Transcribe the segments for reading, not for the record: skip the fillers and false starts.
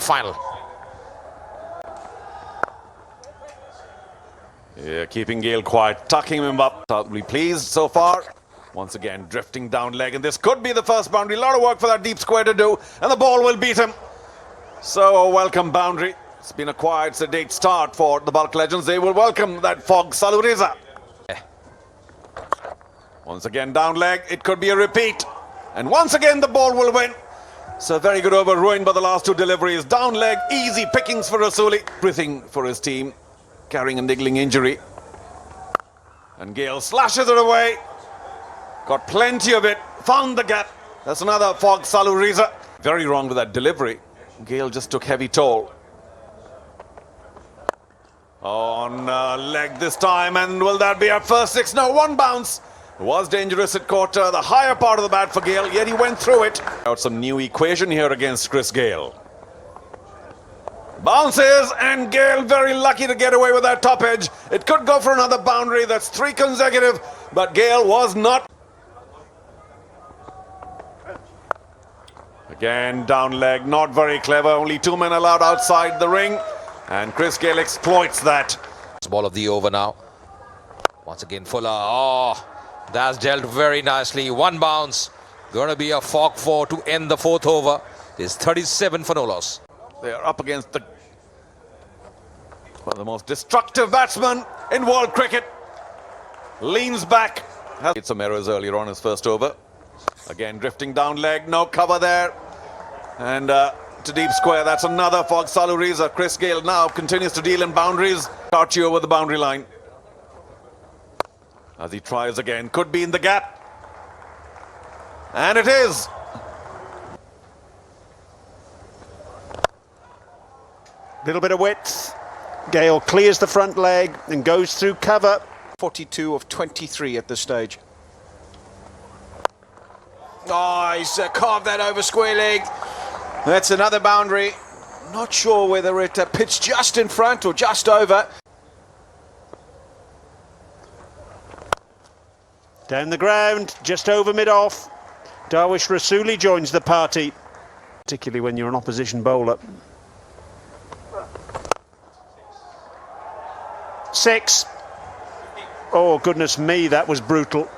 final. Yeah, keeping Gale quiet, tucking him up. Totally pleased so far. Once again, drifting down leg, and this could be the first boundary. A lot of work for that deep square to do, and the ball will beat him. So a welcome boundary. It's been a quiet, sedate start for the Balkh Legends. They will welcome that Fogg Saluriza. Once again, down leg. It could be a repeat. And once again, the ball will win. So very good over, ruined by the last two deliveries. Down leg, easy pickings for Rasuli. Everything for his team, carrying a niggling injury. And Gale slashes it away. Got plenty of it. Found the gap. That's another Fogg Saluriza. Very wrong with that delivery. Gale just took heavy toll. On leg this time, and will that be our first six? No, one bounce. It was dangerous. It caught the higher part of the bat for Gale, yet he went through it. Out some new equation here against Chris Gale. Bounces, and Gale very lucky to get away with that top edge. It could go for another boundary. That's 3 consecutive, but Gale was not. Again, down leg, not very clever. Only 2 men allowed outside the ring. And Chris Gale exploits that. Ball of the over now. Once again, Fuller. Oh, that's dealt very nicely. One bounce. Going to be a Fogg 4 to end the 4th over. It's 37 for no loss. They are up against one of the most destructive batsmen in world cricket. Leans back. Has made some errors earlier on his first over. Again, drifting down leg. No cover there. And to deep square. That's another Fogg Saluriza. Chris Gale now continues to deal in boundaries. Archie over the boundary line. As he tries again. Could be in the gap. And it is. Little bit of width. Gale clears the front leg and goes through cover. 42 of 23 at this stage. Oh, he's carved that over square leg. That's another boundary. Not sure whether it pitched just in front or just over. Down the ground, just over mid-off. Darwish Rasuli joins the party, particularly when you're an opposition bowler. 6. Oh, goodness me, that was brutal.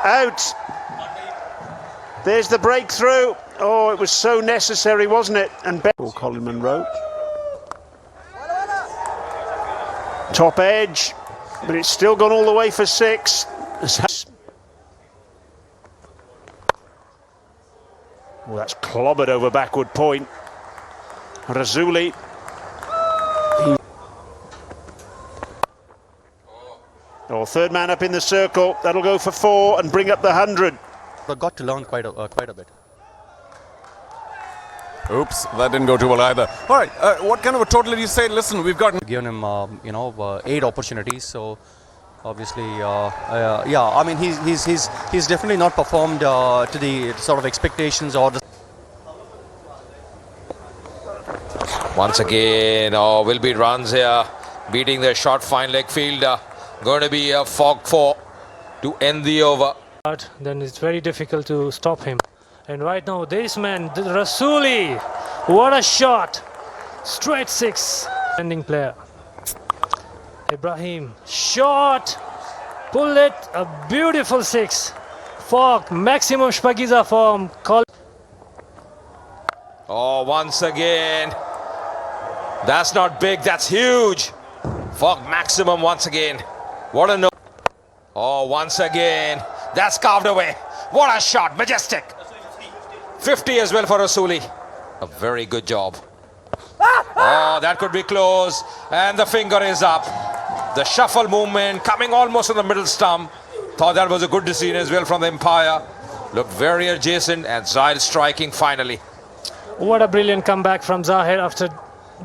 Out. There's the breakthrough. Oh, it was so necessary, wasn't it? And Colin Munro. Top edge, but it's still gone all the way for 6. Well, that's clobbered over backward point. Rasuli. Oh, third man up in the circle. That'll go for 4 and bring up the 100. But got to learn quite a bit. Oops, that didn't go too well either. All right, what kind of a total did you say? Listen, we've got Given him, 8 opportunities. So obviously, yeah. I mean, he's definitely not performed to the sort of expectations or the. Once again, will be runs here. Beating the short fine leg fielder. Going to be a Fogg 4 to end the over. Then it's very difficult to stop him. And right now, this man, Rasuli, what a shot! Straight 6. Ending player. Ibrahim, shot, pull it, a beautiful 6. Fogg, maximum Shpagiza form. Oh, once again. That's not big, that's huge. Fogg maximum once again. What a no. Oh, once again. That's carved away. What a shot. Majestic. 50 as well for Rasuli. A very good job. Oh, that could be close. And the finger is up. The shuffle movement coming almost on the middle stump. Thought that was a good decision as well from the umpire. Looked very adjacent, and Zahir striking finally. What a brilliant comeback from Zahir after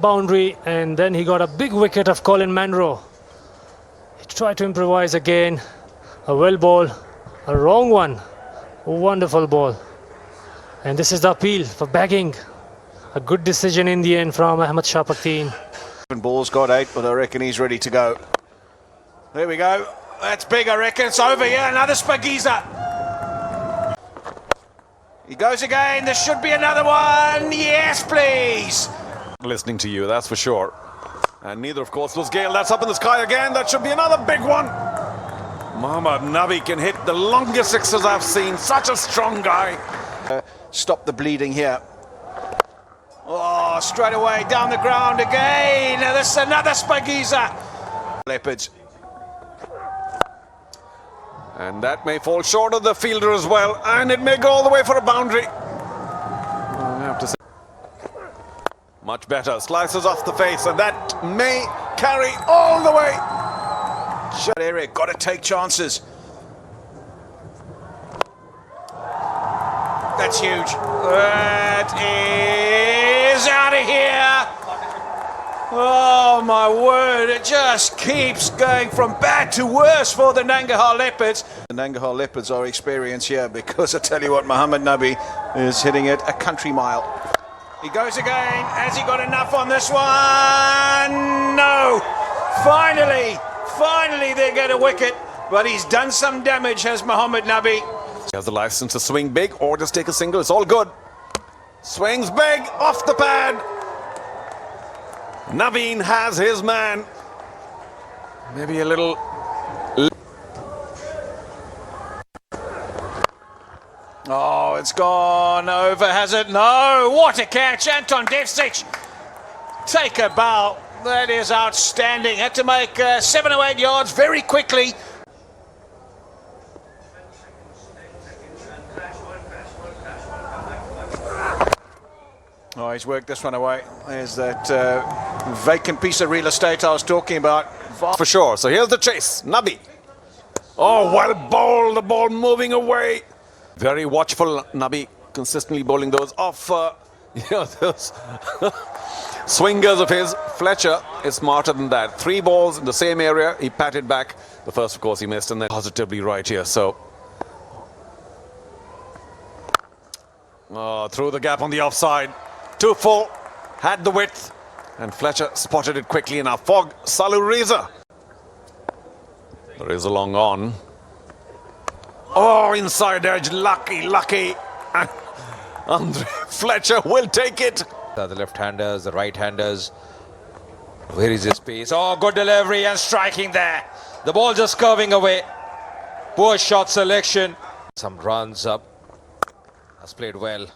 boundary, and then he got a big wicket of Colin Munro. He tried to improvise again. A well ball, a wrong one. A wonderful ball. And this is the appeal for bagging. A good decision in the end from Ahmed Shah Pakteen. Ball's got out, but I reckon he's ready to go. There we go. That's big, I reckon. It's over, yeah. Another Spagiza. He goes again. There should be another one. Yes, please. Listening to you, that's for sure. And neither, of course, was Gale. That's up in the sky again. That should be another big one. Mohammad Nabi can hit the longest sixes I've seen. Such a strong guy. Stop the bleeding here. Oh, straight away down the ground again. This is another Spagiza. Leopards. And that may fall short of the fielder as well. And it may go all the way for a boundary. I have to say. Much better. Slices off the face. And that may carry all the way. Shut area. Got to take chances. That's huge. That is out of here. Oh my word, it just keeps going from bad to worse for the Nangarhar Leopards. The Nangarhar Leopards are experienced here because I tell you what, Mohammad Nabi is hitting it a country mile. He goes again. Has he got enough on this one? No. Finally they get a wicket, but he's done some damage, has Mohammad Nabi. He has the license to swing big or just take a single. It's all good. Swings big off the pad. Naveen has his man. Maybe a little. Oh, it's gone over, has it? No. What a catch. Anton Devcic. Take a bow. That is outstanding. Had to make 7 or 8 yards very quickly. Oh, he's worked this one away. There's that vacant piece of real estate I was talking about. For sure. So here's the chase. Nabi. Oh, well bowled. The ball moving away. Very watchful. Nabi consistently bowling those off. Those swingers of his. Fletcher is smarter than that. 3 balls in the same area. He patted back. The first, of course, he missed, and then positively right here. So through the gap on the offside. Too full, had the width, and Fletcher spotted it quickly in our fog. Saluriza. There is a long on. Oh, inside edge, lucky. And Andre Fletcher will take it. The left-handers, the right-handers. Where is his pace? Oh, good delivery and striking there. The ball just curving away. Poor shot selection. Some runs up. Has played well.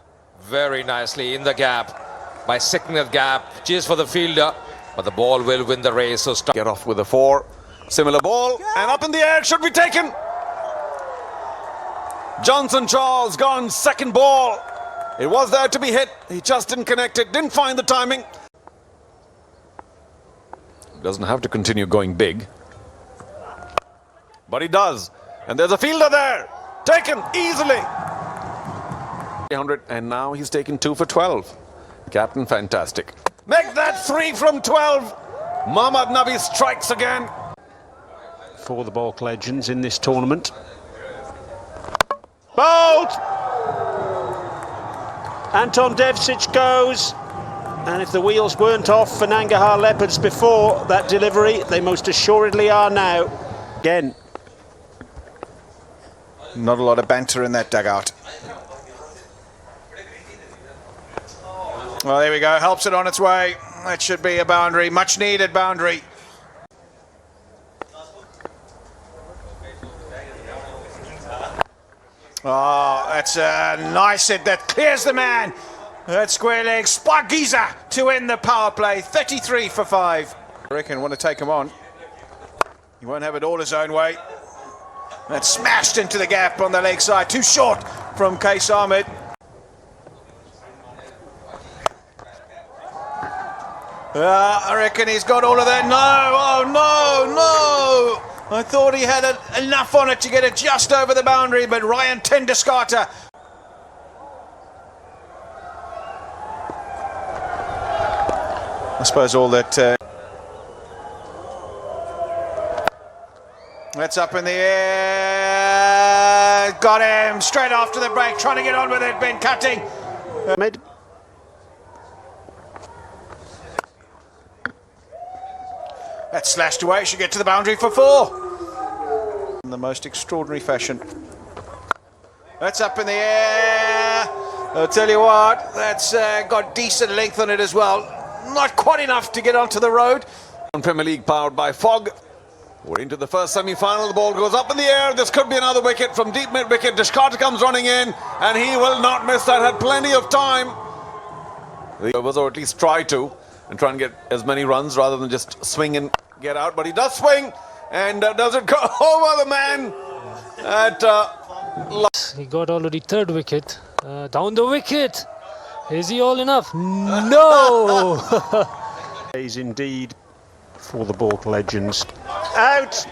Very nicely in the gap by sicking the gap. Cheers for the fielder, but the ball will win the race. So Get off with a 4. Similar ball, and up in the air, should be taken. Johnson Charles gone, second ball. It was there to be hit. He just didn't connect it, didn't find the timing. Doesn't have to continue going big, but he does. And there's a fielder there. Taken easily. 100, and now he's taken 2 for 12. Captain, fantastic. Make that 3 from 12. Mohammad Nabi strikes again. For the Balkh Legends in this tournament. Bowled! Anton Devcic goes. And if the wheels weren't off for Nangarhar Leopards before that delivery, they most assuredly are now. Again. Not a lot of banter in that dugout. Well, there we go. Helps it on its way. That should be a boundary. Much needed boundary. Oh, that's a nice hit. That clears the man. That square leg. Spagiza to end the power play. 33 for 5. I reckon want to take him on. He won't have it all his own way. That's smashed into the gap on the leg side. Too short from Qais Ahmed. I reckon he's got all of that. No, oh no. I thought he had enough on it to get it just over the boundary, but Ryan Tenduskata. I suppose all that... That's up in the air. Got him straight after the break, trying to get on with it. Ben Cutting. Mid. That's slashed away. Should get to the boundary for 4. In the most extraordinary fashion. That's up in the air. I'll tell you what, that's got decent length on it as well. Not quite enough to get onto the road. Premier League powered by Fog. We're into the first semi-final. The ball goes up in the air. This could be another wicket from deep mid-wicket. Dishkart comes running in, and he will not miss that. Had plenty of time. The overs, or at least try to, and try and get as many runs rather than just swing and get out. But he does swing, and does it go over the man at He got already third wicket. Down the wicket. Is he all enough? No! Days indeed for the Balkh Legends. Out!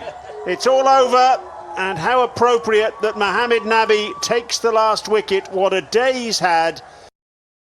It's all over. And how appropriate that Mohammad Nabi takes the last wicket. What a day he's had.